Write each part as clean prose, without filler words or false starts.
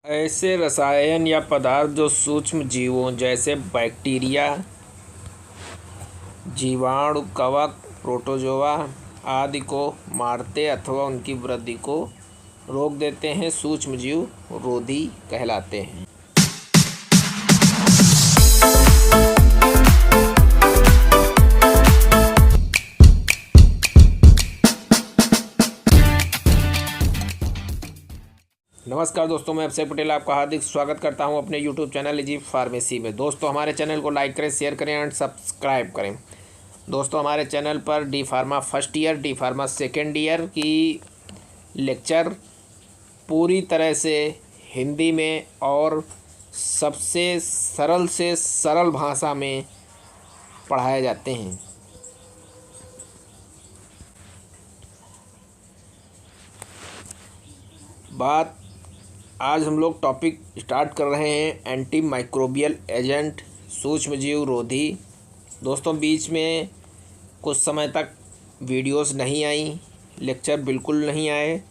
ऐसे रसायन या पदार्थ जो सूक्ष्म जीवों जैसे बैक्टीरिया, जीवाणु, कवक, प्रोटोजोआ आदि को मारते अथवा उनकी वृद्धि को रोक देते हैं, सूक्ष्मजीव रोधी कहलाते हैं। नमस्कार दोस्तों, मैं अभिषेक पटेल आपका हार्दिक स्वागत करता हूं अपने YouTube चैनल इजी फार्मेसी में। दोस्तों, हमारे चैनल को लाइक करें, शेयर करें एंड सब्सक्राइब करें। दोस्तों, हमारे चैनल पर D pharma first year, D pharma second year की लेक्चर पूरी तरह से हिंदी में और सबसे सरल से सरल भाषा में पढ़ाए जाते हैं। आज हम लोग टॉपिक स्टार्ट कर रहे हैं एंटी माइक्रोबियल एजेंट, सूक्ष्मजीव रोधी। दोस्तों, बीच में कुछ समय तक वीडियोस नहीं आई, लेक्चर बिल्कुल नहीं आए,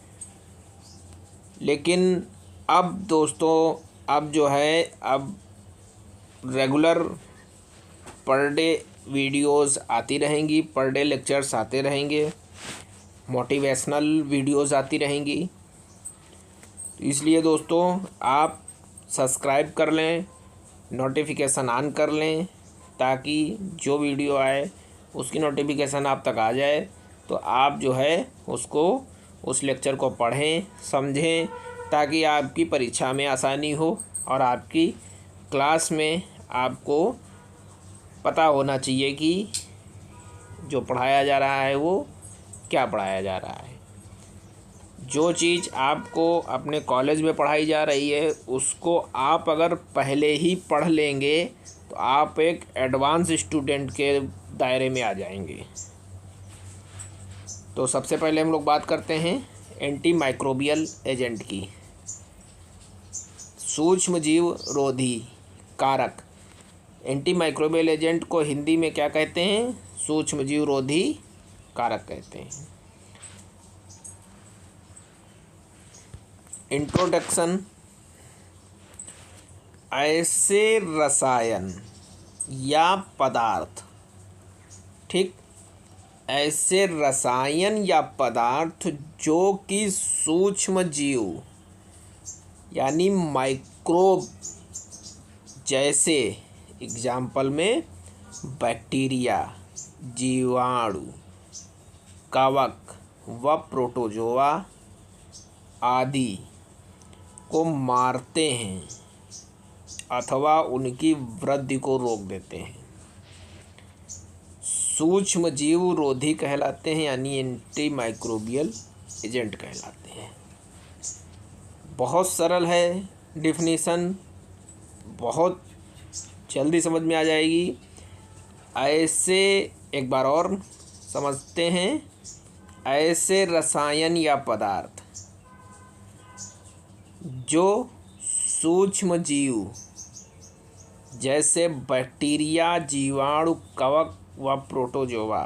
लेकिन अब दोस्तों अब रेगुलर पर डे वीडियोस आती रहेंगी, पर डे लेक्चर्स आते रहेंगे, मोटिवेशनल वीडियोस आती रहेंगी। इसलिए दोस्तों आप सब्सक्राइब कर लें, नोटिफिकेशन ऑन कर लें, ताकि जो वीडियो आए उसकी नोटिफिकेशन आप तक आ जाए, तो आप उसको उस लेक्चर को पढ़ें, समझें, ताकि आपकी परीक्षा में आसानी हो और आपकी क्लास में आपको पता होना चाहिए कि जो पढ़ाया जा रहा है वो क्या पढ़ाया जा रहा है। जो चीज़ आपको अपने कॉलेज में पढ़ाई जा रही है उसको आप अगर पहले ही पढ़ लेंगे तो आप एक एडवांस स्टूडेंट के दायरे में आ जाएंगे। तो सबसे पहले हम लोग बात करते हैं एंटी माइक्रोबियल एजेंट की। सूक्ष्मजीव रोधी कारक। एंटी माइक्रोबियल एजेंट को हिंदी में क्या कहते हैं? सूक्ष्मजीव रोधी कारक कहते हैं। इंट्रोडक्शन। ऐसे रसायन या पदार्थ, ठीक, ऐसे रसायन या पदार्थ जो कि सूक्ष्म जीव यानी माइक्रोब जैसे, एग्जाम्पल में बैक्टीरिया, जीवाणु, कवक व प्रोटोजोआ आदि को मारते हैं अथवा उनकी वृद्धि को रोक देते हैं, सूक्ष्म जीव रोधी कहलाते हैं, यानी एंटी माइक्रोबियल एजेंट कहलाते हैं। बहुत सरल है डिफिनीशन, बहुत जल्दी समझ में आ जाएगी। ऐसे एक बार और समझते हैं। ऐसे रसायन या पदार्थ जो सूक्ष्म जीव जैसे बैक्टीरिया, जीवाणु, कवक व प्रोटोजोआ,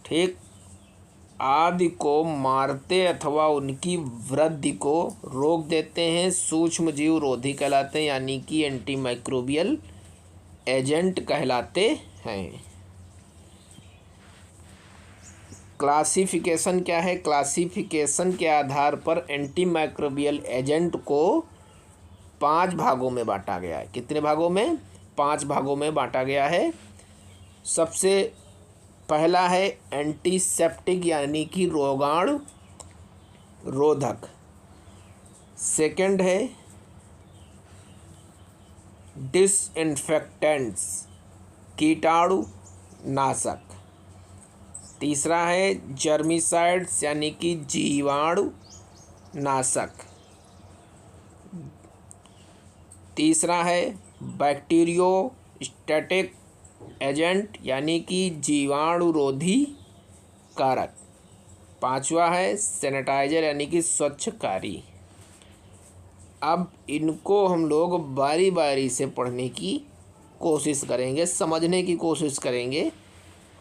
ठीक, आदि को मारते अथवा उनकी वृद्धि को रोक देते हैं, सूक्ष्म जीव रोधी कहलाते हैं, यानी कि एंटी माइक्रोबियल एजेंट कहलाते हैं। क्लासिफिकेशन क्या है? क्लासिफिकेशन के आधार पर एंटी माइक्रोबियल एजेंट को 5 भागों में बांटा गया है। कितने भागों में? 5 भागों में बांटा गया है। सबसे पहला है एंटीसेप्टिक, यानी कि रोगाणु रोधक। सेकंड है डिसइंफेक्टेंट्स, कीटाणु नाशक। तीसरा है जर्मिसाइड्स, यानी कि जीवाणु नाशक। तीसरा है बैक्टीरियोस्टैटिक एजेंट, यानी कि जीवाणु रोधी कारक। पांचवा है सैनिटाइजर, यानी कि स्वच्छकारी। अब इनको हम लोग बारी बारी से पढ़ने की कोशिश करेंगे, समझने की कोशिश करेंगे।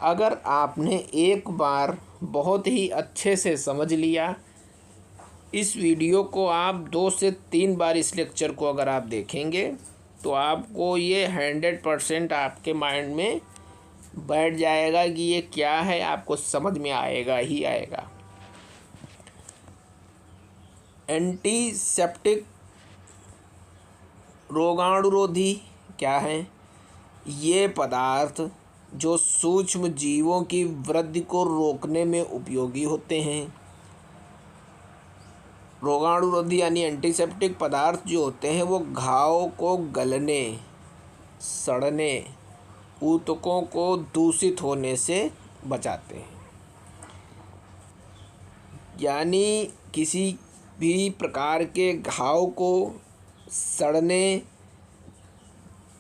अगर आपने एक बार बहुत ही अच्छे से समझ लिया इस वीडियो को आप 2 से 3 बार इस लेक्चर को अगर आप देखेंगे तो आपको ये 100% आपके माइंड में बैठ जाएगा कि ये क्या है, आपको समझ में आएगा ही आएगा। एंटीसेप्टिक रोगाणुरोधी क्या है? ये पदार्थ जो सूक्ष्म जीवों की वृद्धि को रोकने में उपयोगी होते हैं। रोगाणुरोधी यानी एंटीसेप्टिक पदार्थ जो होते हैं वो घाव को गलने, सड़ने, ऊतकों को दूषित होने से बचाते हैं। यानी किसी भी प्रकार के घाव को सड़ने,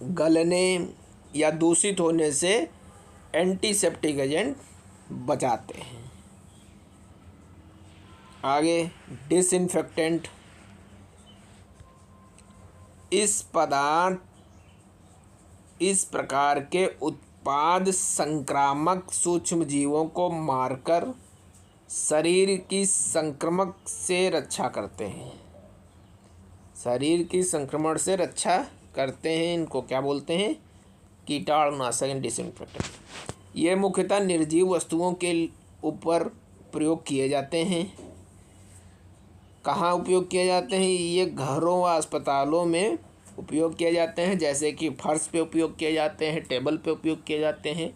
गलने या दूषित होने से एंटीसेप्टिक एजेंट बचाते हैं। आगे डिसइंफेक्टेंट। इस प्रकार के उत्पाद संक्रामक सूक्ष्म जीवों को मारकर शरीर की संक्रमण से रक्षा करते हैं। शरीर की संक्रमण से रक्षा करते हैं। इनको क्या बोलते हैं? कीटाणुनाशक एंड डिसइंफेक्टेंट। ये मुख्यतः निर्जीव वस्तुओं के ऊपर प्रयोग किए जाते हैं। कहाँ उपयोग किए जाते हैं? ये घरों व अस्पतालों में उपयोग किए जाते हैं, जैसे कि फर्श पे उपयोग किए जाते हैं, टेबल पे उपयोग किए जाते हैं।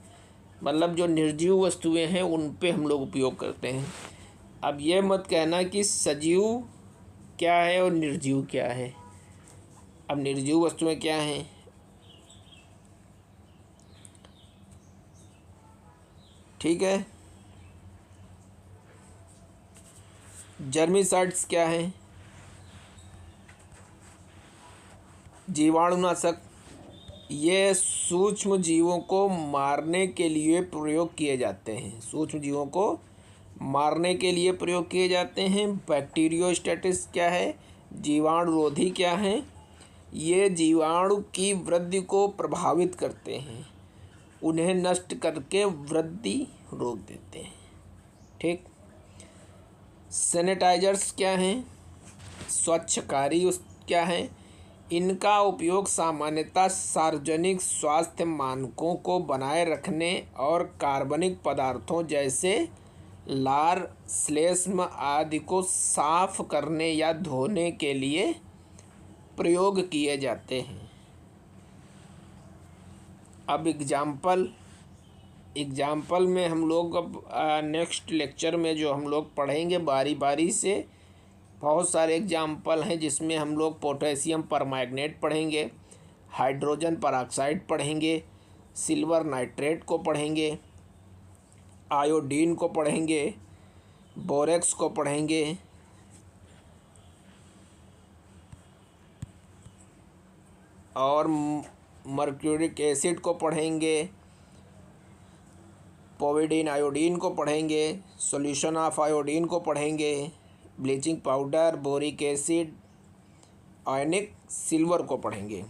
मतलब जो निर्जीव वस्तुएं हैं उन पे हम लोग उपयोग करते हैं। अब ये मत कहना कि सजीव क्या है और निर्जीव क्या है। अब निर्जीव वस्तुएं क्या हैं? ठीक है। जर्मिसाइड्स क्या है? जीवाणुनाशक। ये सूक्ष्म जीवों को मारने के लिए प्रयोग किए जाते हैं। सूक्ष्म जीवों को मारने के लिए प्रयोग किए जाते हैं। बैक्टीरियोस्टैटिस क्या है? जीवाणुरोधी क्या है? ये जीवाणु की वृद्धि को प्रभावित करते हैं, उन्हें नष्ट करके वृद्धि रोक देते हैं। ठीक। सैनिटाइजर्स क्या हैं? स्वच्छकारी क्या हैं? इनका उपयोग सामान्यतः सार्वजनिक स्वास्थ्य मानकों को बनाए रखने और कार्बनिक पदार्थों जैसे लार, श्लेष्म आदि को साफ करने या धोने के लिए प्रयोग किए जाते हैं। अब एग्जाम्पल में हम लोग अब नेक्स्ट लेक्चर में जो हम लोग पढ़ेंगे बारी बारी से, बहुत सारे एग्जाम्पल हैं जिसमें हम लोग पोटेशियम परमैंगनेट पढ़ेंगे, हाइड्रोजन परऑक्साइड पढ़ेंगे, सिल्वर नाइट्रेट को पढ़ेंगे, आयोडीन को पढ़ेंगे, बोरेक्स को पढ़ेंगे, और मर्क्यूरिक एसिड को पढ़ेंगे, पोविडीन आयोडीन को पढ़ेंगे, सॉल्यूशन ऑफ आयोडीन को पढ़ेंगे, ब्लीचिंग पाउडर, बोरिक एसिड, आयनिक सिल्वर को पढ़ेंगे।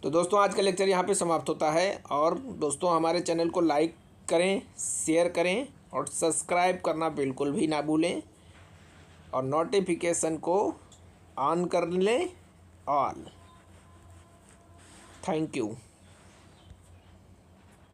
तो दोस्तों आज का लेक्चर यहाँ पे समाप्त होता है। और दोस्तों हमारे चैनल को लाइक करें, शेयर करें और सब्सक्राइब करना बिल्कुल भी ना भूलें, और नोटिफिकेशन को ऑन कर लें ऑल। Thank you.